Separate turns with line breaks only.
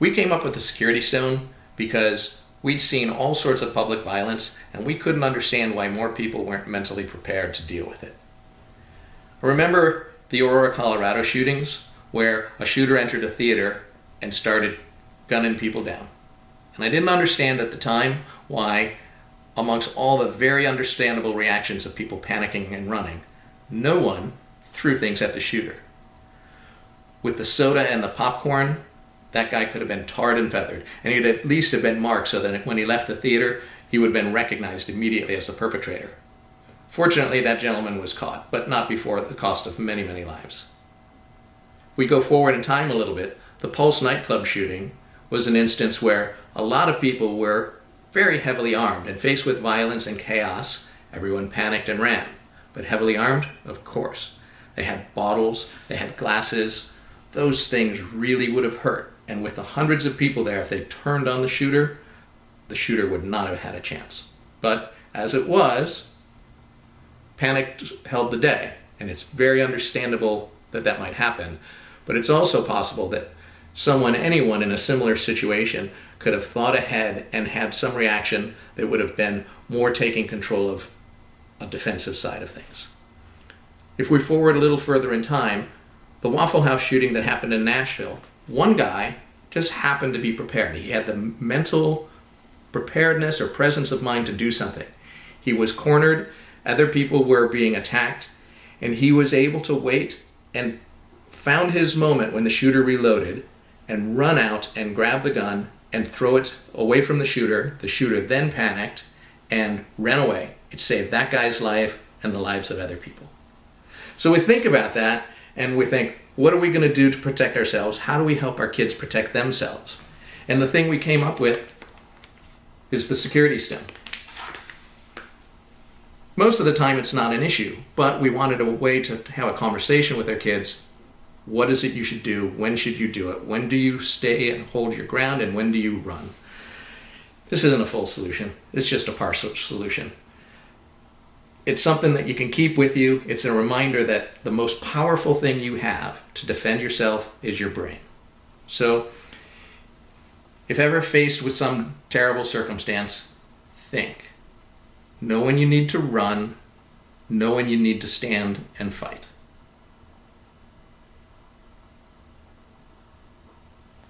We came up with the security stone because we'd seen all sorts of public violence and we couldn't understand why more people weren't mentally prepared to deal with it. Remember the Aurora, Colorado shootings where a shooter entered a theater and started gunning people down? And I didn't understand at the time why, amongst all the very understandable reactions of people panicking and running, no one threw things at the shooter. With the soda and the popcorn, that guy could have been tarred and feathered, and he'd at least have been marked so that when he left the theater, he would have been recognized immediately as the perpetrator. Fortunately, that gentleman was caught, but not before the cost of many, many lives. We go forward in time a little bit. The Pulse nightclub shooting was an instance where a lot of people were very heavily armed, and faced with violence and chaos, everyone panicked and ran. But heavily armed? Of course. They had bottles, they had glasses. Those things really would have hurt. And with the hundreds of people there, if they turned on the shooter would not have had a chance. But as it was, panic held the day. And it's very understandable that that might happen. But it's also possible that anyone in a similar situation could have thought ahead and had some reaction that would have been more taking control of a defensive side of things. If we forward a little further in time, the Waffle House shooting that happened in Nashville, one guy just happened to be prepared. He had the mental preparedness or presence of mind to do something. He was cornered, other people were being attacked, and he was able to wait and found his moment when the shooter reloaded and run out and grab the gun and throw it away from the shooter. The shooter then panicked and ran away. It saved that guy's life and the lives of other people. So we think about that and we think, what are we going to do to protect ourselves? How do we help our kids protect themselves? And the thing we came up with is the security stone. Most of the time it's not an issue, but we wanted a way to have a conversation with our kids. What is it you should do? When should you do it? When do you stay and hold your ground, and when do you run? This isn't a full solution. It's just a partial solution. It's something that you can keep with you. It's a reminder that the most powerful thing you have to defend yourself is your brain. So, if ever faced with some terrible circumstance, think. Know when you need to run. Know when you need to stand and fight.